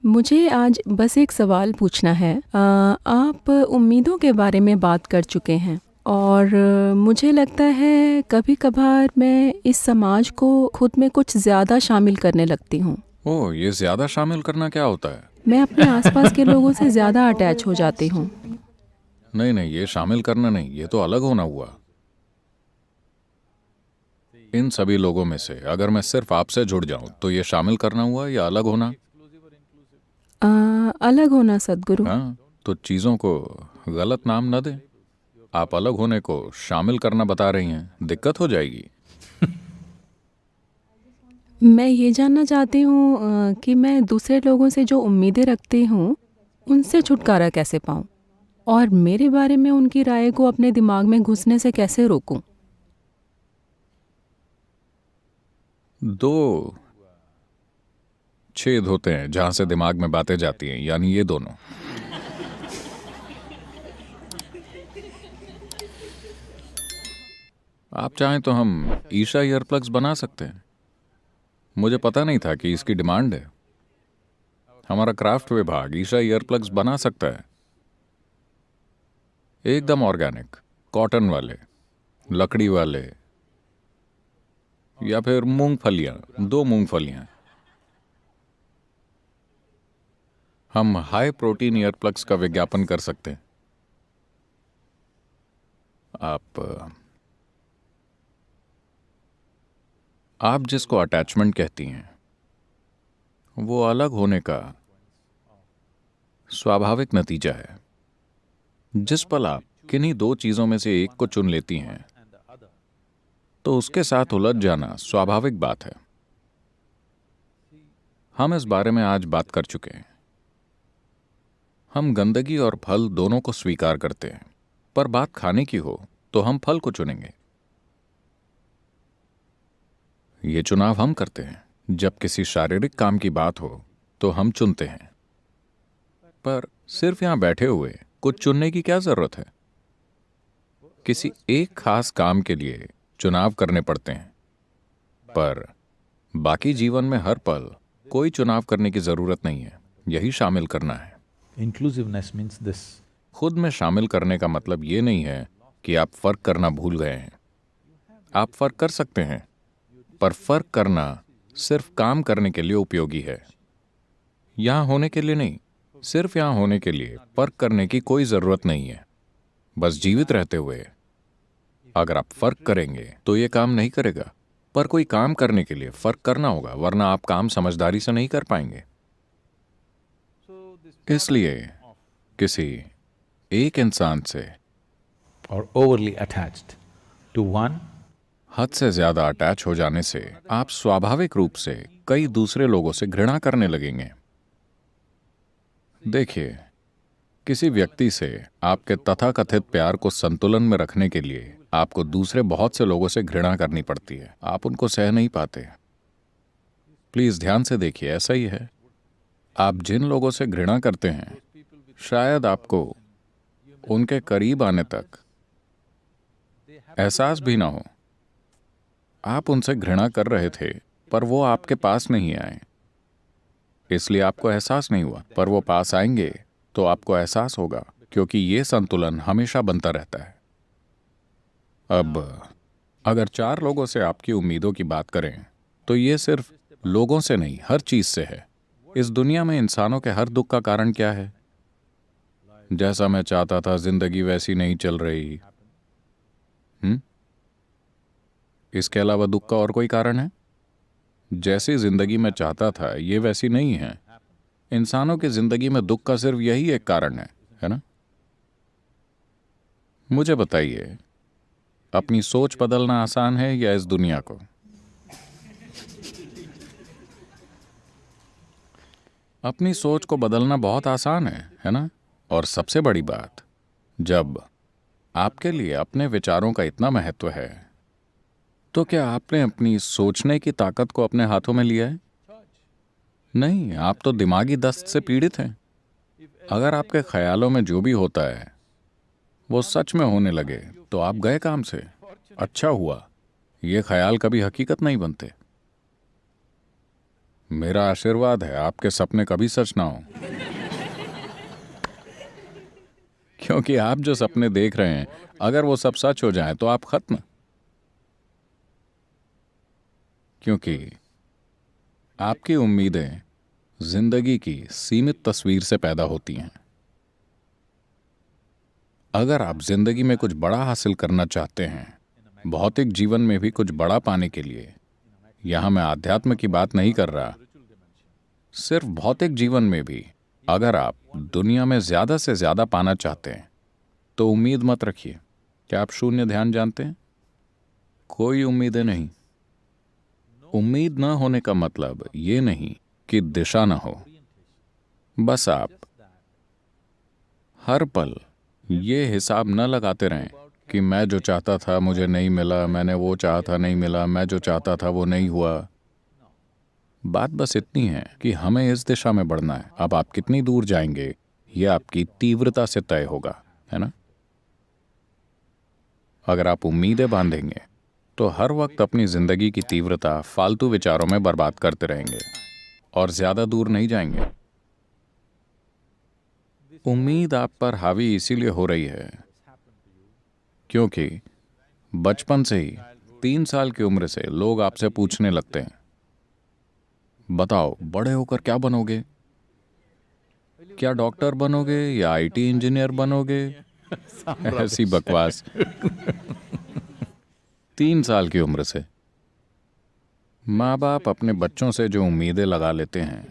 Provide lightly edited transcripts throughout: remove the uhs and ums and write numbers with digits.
मुझे आज बस एक सवाल पूछना है। आप उम्मीदों के बारे में बात कर चुके हैं और मुझे लगता है कभी-कभार मैं इस समाज को खुद में कुछ ज़्यादा शामिल करने लगती हूँ। ओह, ये ज्यादा शामिल करना क्या होता है? मैं अपने आसपास के लोगों से ज़्यादा अटैच हो जाती हूँ। नहीं नहीं, ये शामिल करना नहीं, ये तो अलग होना हुआ। इन सभी लोगों में से अगर मैं सिर्फ आपसे जुड़ जाऊं तो ये शामिल करना हुआ या अलग होना? अ, अलग होना सद्गुरु। हाँ, तो चीजों को गलत नाम न दें। आप अलग होने को शामिल करना बता रही हैं, दिक्कत हो जाएगी। मैं ये जानना चाहती हूँ कि मैं दूसरे लोगों से जो उम्मीदें रखती हूँ, उनसे छुटकारा कैसे पाऊँ? और मेरे बारे में उनकी राय को अपने दिमाग में घुसने से कैसे रोकूँ? दो छेद होते हैं जहां से दिमाग में बातें जाती हैं, यानी ये दोनों। आप चाहें तो हम ईशा ईयरप्लग्स बना सकते हैं। मुझे पता नहीं था कि इसकी डिमांड है। हमारा क्राफ्ट विभाग ईशा ईयरप्लग्स बना सकता है, एकदम ऑर्गेनिक, कॉटन वाले, लकड़ी वाले, या फिर मूंगफलियां, दो मूंगफलियां। हम हाई प्रोटीन ईयरप्लग्स का विज्ञापन कर सकते हैं। आप जिसको अटैचमेंट कहती हैं, वो अलग होने का स्वाभाविक नतीजा है। जिस पल आप किन्हीं दो चीजों में से एक को चुन लेती हैं, तो उसके साथ उलझ जाना स्वाभाविक बात है। हम इस बारे में आज बात कर चुके हैं। हम गंदगी और फल दोनों को स्वीकार करते हैं, पर बात खाने की हो तो हम फल को चुनेंगे। ये चुनाव हम करते हैं। जब किसी शारीरिक काम की बात हो तो हम चुनते हैं, पर सिर्फ यहां बैठे हुए कुछ चुनने की क्या जरूरत है? किसी एक खास काम के लिए चुनाव करने पड़ते हैं, पर बाकी जीवन में हर पल कोई चुनाव करने की जरूरत नहीं है। यही शामिल करना है। Inclusiveness means this. खुद में शामिल करने का मतलब ये नहीं है कि आप फर्क करना भूल गए हैं। आप फर्क कर सकते हैं, पर फर्क करना सिर्फ काम करने के लिए उपयोगी है, यहां होने के लिए नहीं। सिर्फ यहां होने के लिए फर्क करने की कोई जरूरत नहीं है। बस जीवित रहते हुए अगर आप फर्क करेंगे तो ये काम नहीं करेगा। पर कोई काम करने के लिए फर्क करना होगा, वरना आप काम समझदारी से नहीं कर पाएंगे। इसलिए किसी एक इंसान से Or overly attached to one, हद से ज्यादा अटैच हो जाने से आप स्वाभाविक रूप से कई दूसरे लोगों से घृणा करने लगेंगे। देखिए, किसी व्यक्ति से आपके तथाकथित प्यार को संतुलन में रखने के लिए आपको दूसरे बहुत से लोगों से घृणा करनी पड़ती है। आप उनको सह नहीं पाते। प्लीज ध्यान से देखिए, ऐसा ही है। आप जिन लोगों से घृणा करते हैं, शायद आपको उनके करीब आने तक एहसास भी ना हो। आप उनसे घृणा कर रहे थे, पर वो आपके पास नहीं आए, इसलिए आपको एहसास नहीं हुआ। पर वो पास आएंगे तो आपको एहसास होगा, क्योंकि ये संतुलन हमेशा बनता रहता है। अब अगर चार लोगों से आपकी उम्मीदों की बात करें, तो ये सिर्फ लोगों से नहीं, हर चीज से है। इस दुनिया में इंसानों के हर दुख का कारण क्या है? जैसा मैं चाहता था जिंदगी वैसी नहीं चल रही। इसके अलावा दुख का और कोई कारण है? जैसी जिंदगी मैं चाहता था ये वैसी नहीं है। इंसानों की जिंदगी में दुख का सिर्फ यही एक कारण है ना? मुझे बताइए, अपनी सोच बदलना आसान है या इस दुनिया को? अपनी सोच को बदलना बहुत आसान है ना? और सबसे बड़ी बात, जब आपके लिए अपने विचारों का इतना महत्व है, तो क्या आपने अपनी सोचने की ताकत को अपने हाथों में लिया है? नहीं, आप तो दिमागी दस्त से पीड़ित हैं। अगर आपके ख्यालों में जो भी होता है वो सच में होने लगे तो आप गए काम से। अच्छा हुआ, ये ख्याल कभी हकीकत नहीं बनते। मेरा आशीर्वाद है आपके सपने कभी सच ना हो, क्योंकि आप जो सपने देख रहे हैं अगर वो सब सच हो जाए तो आप खत्म। क्योंकि आपकी उम्मीदें जिंदगी की सीमित तस्वीर से पैदा होती हैं। अगर आप जिंदगी में कुछ बड़ा हासिल करना चाहते हैं, भौतिक जीवन में भी कुछ बड़ा पाने के लिए, यहां मैं आध्यात्म की बात नहीं कर रहा, सिर्फ भौतिक जीवन में भी अगर आप दुनिया में ज्यादा से ज्यादा पाना चाहते हैं तो उम्मीद मत रखिए। क्या आप शून्य ध्यान जानते हैं? कोई उम्मीदें नहीं। उम्मीद ना होने का मतलब ये नहीं कि दिशा ना हो, बस आप हर पल ये हिसाब न लगाते रहें कि मैं जो चाहता था मुझे नहीं मिला, मैंने वो चाहा था नहीं मिला, मैं जो चाहता था वो नहीं हुआ। बात बस इतनी है कि हमें इस दिशा में बढ़ना है। अब आप कितनी दूर जाएंगे ये आपकी तीव्रता से तय होगा, है ना? अगर आप उम्मीदें बांधेंगे तो हर वक्त अपनी जिंदगी की तीव्रता फालतू विचारों में बर्बाद करते रहेंगे और ज्यादा दूर नहीं जाएंगे। उम्मीद आप पर हावी इसीलिए हो रही है क्योंकि बचपन से ही 3 साल की उम्र से लोग आपसे पूछने लगते हैं, बताओ बड़े होकर क्या बनोगे? क्या डॉक्टर बनोगे या आईटी इंजीनियर बनोगे? ऐसी बकवास। 3 साल की उम्र से माँ बाप अपने बच्चों से जो उम्मीदें लगा लेते हैं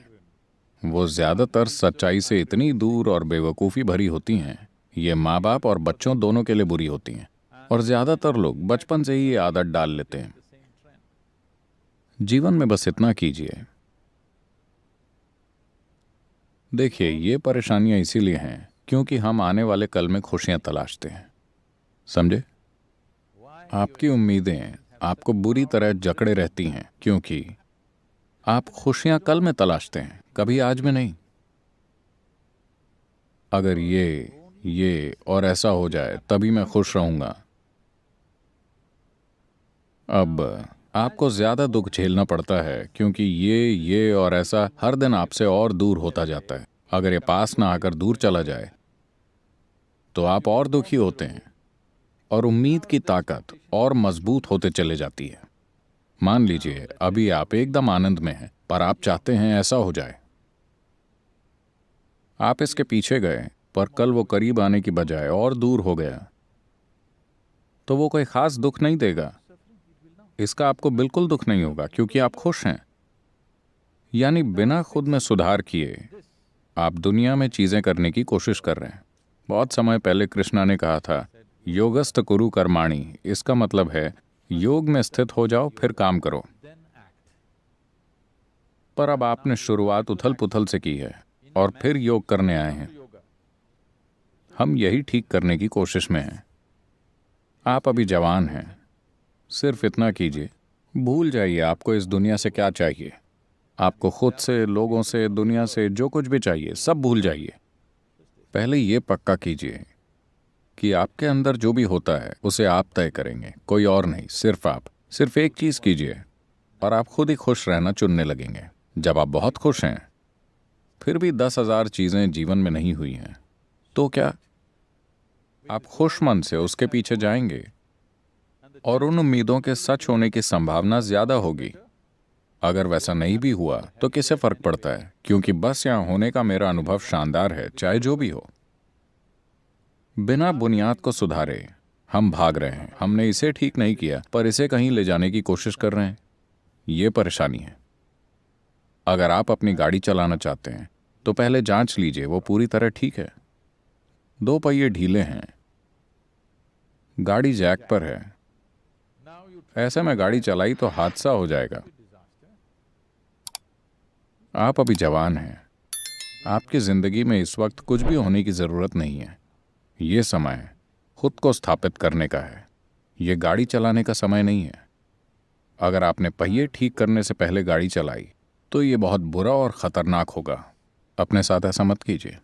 वो ज्यादातर सच्चाई से इतनी दूर और बेवकूफ़ी भरी होती हैं। ये माँ बाप और बच्चों दोनों के लिए बुरी होती हैं और ज्यादातर लोग बचपन से ही ये आदत डाल लेते हैं। जीवन में बस इतना कीजिए। देखिए, ये परेशानियां इसीलिए हैं क्योंकि हम आने वाले कल में खुशियां तलाशते हैं, समझे? आपकी उम्मीदें आपको बुरी तरह जकड़े रहती हैं क्योंकि आप खुशियां कल में तलाशते हैं, कभी आज में नहीं। अगर ये और ऐसा हो जाए तभी मैं खुश रहूंगा। अब आपको ज्यादा दुख झेलना पड़ता है क्योंकि ये और ऐसा हर दिन आपसे और दूर होता जाता है। अगर ये पास ना आकर दूर चला जाए तो आप और दुखी होते हैं और उम्मीद की ताकत और मजबूत होते चले जाती है। मान लीजिए अभी आप एकदम आनंद में हैं पर आप चाहते हैं ऐसा हो जाए। आप इसके पीछे गए पर कल वो करीब आने की बजाय और दूर हो गया तो वो कोई खास दुख नहीं देगा। इसका आपको बिल्कुल दुख नहीं होगा क्योंकि आप खुश हैं। यानी बिना खुद में सुधार किए आप दुनिया में चीजें करने की कोशिश कर रहे हैं। बहुत समय पहले कृष्णा ने कहा था, योगस्थ कुरु कर्माणि। इसका मतलब है योग में स्थित हो जाओ फिर काम करो। पर अब आपने शुरुआत उथल पुथल से की है और फिर योग करने आए हैं। हम यही ठीक करने की कोशिश में हैं। आप अभी जवान हैं, सिर्फ इतना कीजिए, भूल जाइए आपको इस दुनिया से क्या चाहिए। आपको खुद से, लोगों से, दुनिया से जो कुछ भी चाहिए सब भूल जाइए। पहले ये पक्का कीजिए कि आपके अंदर जो भी होता है उसे आप तय करेंगे, कोई और नहीं, सिर्फ आप। सिर्फ एक चीज कीजिए और आप खुद ही खुश रहना चुनने लगेंगे। जब आप बहुत खुश हैं फिर भी 10,000 चीजें जीवन में नहीं हुई हैं तो क्या आप खुश मन से उसके पीछे जाएंगे और उन उम्मीदों के सच होने की संभावना ज्यादा होगी। अगर वैसा नहीं भी हुआ तो किसे फर्क पड़ता है, क्योंकि बस यहां होने का मेरा अनुभव शानदार है, चाहे जो भी हो। बिना बुनियाद को सुधारे हम भाग रहे हैं। हमने इसे ठीक नहीं किया पर इसे कहीं ले जाने की कोशिश कर रहे हैं। ये परेशानी है। अगर आप अपनी गाड़ी चलाना चाहते हैं तो पहले जांच लीजिए वो पूरी तरह ठीक है। 2 पहिए ढीले हैं, गाड़ी जैक पर है, ऐसे में गाड़ी चलाई तो हादसा हो जाएगा। आप अभी जवान हैं, आपकी जिंदगी में इस वक्त कुछ भी होने की जरूरत नहीं है। ये समय खुद को स्थापित करने का है, ये गाड़ी चलाने का समय नहीं है। अगर आपने पहिए ठीक करने से पहले गाड़ी चलाई तो ये बहुत बुरा और खतरनाक होगा। अपने साथ ऐसा मत कीजिए।